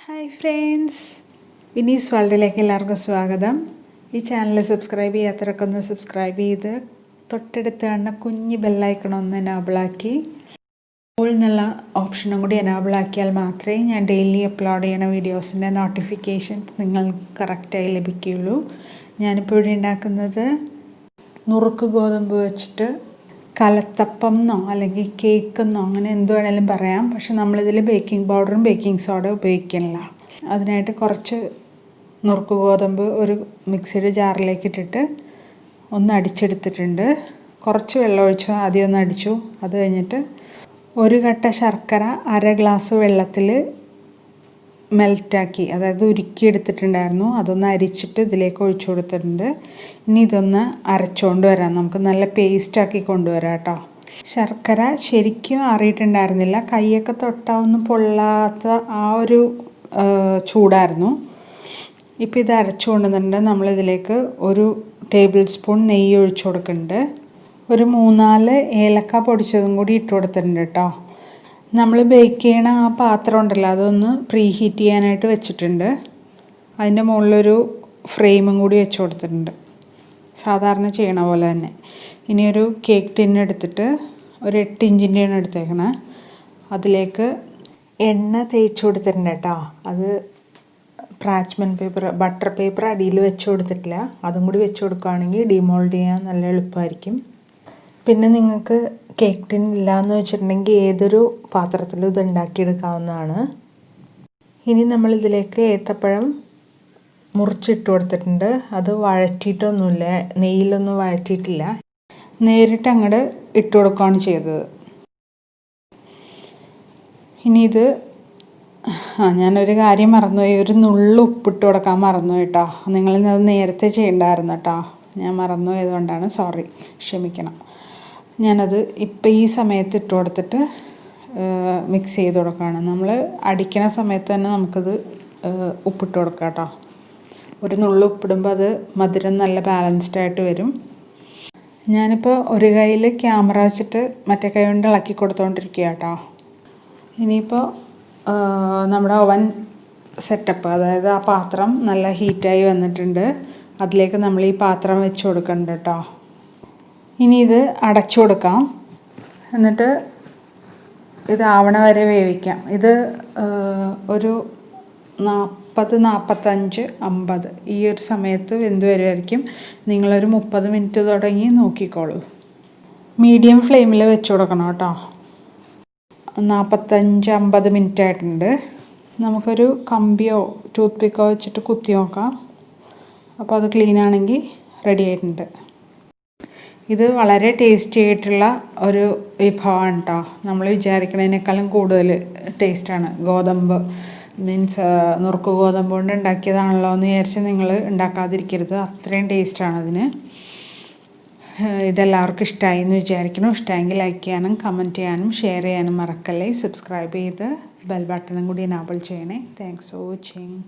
Hi friends, Vinees വേൾഡിലേക്ക് എല്ലാവർക്കും സ്വാഗതം. ഈ ചാനൽ സബ്സ്ക്രൈബ് ചെയ്യാത്തവരൊക്കെ ഒന്ന് സബ്സ്ക്രൈബ് ചെയ്ത് തൊട്ടടുത്ത് കാണുന്ന കുഞ്ഞ് ബെല്ലൈക്കൺ ഒന്ന് എനാബിളാക്കി ഓൾ എന്നുള്ള ഓപ്ഷനും കൂടി എനാബിളാക്കിയാൽ മാത്രമേ ഞാൻ ഡെയിലി അപ്ലോഡ് ചെയ്യുന്ന വീഡിയോസിൻ്റെ നോട്ടിഫിക്കേഷൻ നിങ്ങൾക്ക് കറക്റ്റായി ലഭിക്കുകയുള്ളൂ. ഞാനിപ്പോൾ ഇവിടെ ഉണ്ടാക്കുന്നത് നുറുക്ക് ഗോതമ്പ് വെച്ചിട്ട് കലത്തപ്പം എന്നോ അല്ലെങ്കിൽ കേക്ക് എന്നോ അങ്ങനെ എന്ത് വേണേലും പറയാം. പക്ഷെ നമ്മളിതിൽ ബേക്കിംഗ് പൗഡറും ബേക്കിംഗ് സോഡ ഉപയോഗിക്കണില്ല. അതിനായിട്ട് കുറച്ച് നുറുക്ക് ഗോതമ്പ് ഒരു മിക്സിയുടെ ജാറിലേക്ക് ഇട്ടിട്ട് ഒന്ന് അടിച്ചെടുത്തിട്ടുണ്ട്. കുറച്ച് വെള്ളം ഒഴിച്ചു ആദ്യം ഒന്ന് അടിച്ചു. അത് കഴിഞ്ഞിട്ട് ഒരു കട്ട ശർക്കര അര ഗ്ലാസ് വെള്ളത്തിൽ മെൽറ്റാക്കി, അതായത് ഉരുക്കിയെടുത്തിട്ടുണ്ടായിരുന്നു. അതൊന്ന് അരിച്ചിട്ട് ഇതിലേക്ക് ഒഴിച്ചു കൊടുത്തിട്ടുണ്ട്. ഇനി ഇതൊന്ന് അരച്ചുകൊണ്ട് വരാം, നമുക്ക് നല്ല പേസ്റ്റാക്കി കൊണ്ടുവരാം കേട്ടോ. ശർക്കര ശരിക്കും ആറിയിട്ടുണ്ടായിരുന്നില്ല, കൈയൊക്കെ തൊട്ടാവൊന്നും പൊള്ളാത്ത ആ ഒരു ചൂടായിരുന്നു. ഇപ്പോൾ ഇത് അരച്ചു കൊണ്ടുവന്നിട്ടുണ്ട്. നമ്മളിതിലേക്ക് ഒരു ടേബിൾ സ്പൂൺ നെയ്യ് ഒഴിച്ചു കൊടുക്കുന്നുണ്ട്. ഒരു 3-4 ഏലക്ക പൊടിച്ചതും കൂടി ഇട്ട് കൊടുത്തിട്ടുണ്ട് കേട്ടോ. നമ്മൾ ബേക്ക് ചെയ്യണ ആ പാത്രം ഉണ്ടല്ലോ, അതൊന്ന് പ്രീ ഹീറ്റ് ചെയ്യാനായിട്ട് വെച്ചിട്ടുണ്ട്. അതിൻ്റെ മുകളിലൊരു ഫ്രെയിമും കൂടി വെച്ച് കൊടുത്തിട്ടുണ്ട്, സാധാരണ ചെയ്യണ പോലെ തന്നെ. ഇനി ഒരു കേക്ക് ടിൻ എടുത്തിട്ട് ഒരു 8 ഇഞ്ചിൻ്റെയാണ് എടുത്തേക്കണേ. അതിലേക്ക് എണ്ണ തേച്ച് കൊടുത്തിട്ടുണ്ട് കേട്ടോ. അത് പാർച്ച്മെൻറ്റ് പേപ്പർ, ബട്ടർ പേപ്പർ അടിയിൽ വെച്ച് കൊടുത്തിട്ടില്ല. അതും കൂടി വെച്ച് കൊടുക്കുകയാണെങ്കിൽ ഡിമോൾഡ് ചെയ്യാൻ നല്ല എളുപ്പമായിരിക്കും. പിന്നെ നിങ്ങൾക്ക് കേക്ക് ടിൻ ഇല്ലയെന്ന് വെച്ചിട്ടുണ്ടെങ്കിൽ ഏതൊരു പാത്രത്തിലും ഇത് ഉണ്ടാക്കിയെടുക്കാവുന്നതാണ്. ഇനി നമ്മളിതിലേക്ക് ഏത്തപ്പഴം മുറിച്ചിട്ട് കൊടുത്തിട്ടുണ്ട്. അത് വഴറ്റിയിട്ടൊന്നുമില്ല, നെയ്യിലൊന്നും വഴറ്റിയിട്ടില്ല, നേരിട്ട് അങ്ങോട്ട് ഇട്ട് കൊടുക്കുകയാണ് ചെയ്തത്. ഇനി ഇത് ഞാനൊരു കാര്യം മറന്നുപോയി, ഒരു നുള്ളു ഉപ്പിട്ട് കൊടുക്കാൻ മറന്നുപോയി കേട്ടോ. നിങ്ങളിത് നേരത്തെ ചെയ്യണ്ടായിരുന്നു കേട്ടോ, ഞാൻ മറന്നുപോയതുകൊണ്ടാണ്, സോറി, ക്ഷമിക്കണം. ഞാനത് ഇപ്പം ഈ സമയത്ത് ഇട്ട് കൊടുത്തിട്ട് മിക്സ് ചെയ്ത് കൊടുക്കുകയാണ്. നമ്മൾ അടിക്കണ സമയത്ത് തന്നെ നമുക്കത് ഉപ്പിട്ട് കൊടുക്കാം കേട്ടോ. ഒരു നുള്ളു ഉപ്പിടുമ്പോൾ അത് മധുരം നല്ല ബാലൻസ്ഡ് ആയിട്ട് വരും. ഞാനിപ്പോൾ ഒരു കയ്യിൽ ക്യാമറ വെച്ചിട്ട് മറ്റേ കൈ കൊണ്ട് ഇളക്കി കൊടുത്തുകൊണ്ടിരിക്കുക കേട്ടോ. ഇനിയിപ്പോൾ നമ്മുടെ ഓവൻ സെറ്റപ്പ്, അതായത് ആ പാത്രം നല്ല ഹീറ്റായി വന്നിട്ടുണ്ട്. അതിലേക്ക് നമ്മൾ ഈ പാത്രം വെച്ച് കൊടുക്കുന്നുണ്ട് കേട്ടോ. ഇനി ഇത് അടച്ചു കൊടുക്കാം, എന്നിട്ട് ഇത് ആവണ വരെ വേവിക്കാം. ഇത് ഒരു 40, 45, 50 ഈ ഒരു സമയത്ത് വെന്ത് വരുമായിരിക്കും. നിങ്ങളൊരു 30 മിനിറ്റ് തുടങ്ങി നോക്കിക്കോളൂ. മീഡിയം ഫ്ലെയിമിൽ വെച്ച് കൊടുക്കണം കേട്ടോ. 45-50 മിനിറ്റ് ആയിട്ടുണ്ട്. നമുക്കൊരു കമ്പിയോ ടൂത്ത് പിക്കോ വെച്ചിട്ട് കുത്തി നോക്കാം. അപ്പോൾ അത് ക്ലീൻ ആണെങ്കിൽ റെഡി ആയിട്ടുണ്ട്. ഇത് വളരെ ടേസ്റ്റി ആയിട്ടുള്ള ഒരു വിഭവമാണ് കേട്ടോ. നമ്മൾ വിചാരിക്കുന്നതിനേക്കാളും കൂടുതൽ ടേസ്റ്റാണ്. ഗോതമ്പ് മീൻസ് നുറുക്ക് ഗോതമ്പ് കൊണ്ട് ഉണ്ടാക്കിയതാണല്ലോ എന്ന് വിചാരിച്ച് നിങ്ങൾ ഉണ്ടാക്കാതിരിക്കരുത്, അത്രയും ടേസ്റ്റാണ് അതിന്. ഇതെല്ലാവർക്കും ഇഷ്ടമായി എന്ന് വിചാരിക്കണം. ഇഷ്ടമെങ്കിൽ ലൈക്ക് ചെയ്യാനും കമൻറ്റ് ചെയ്യാനും ഷെയർ ചെയ്യാനും മറക്കല്ലേ. സബ്സ്ക്രൈബ് ചെയ്ത് ബെൽ ബട്ടണും കൂടി എനാബിൾ ചെയ്യണേ. Thanks for watching.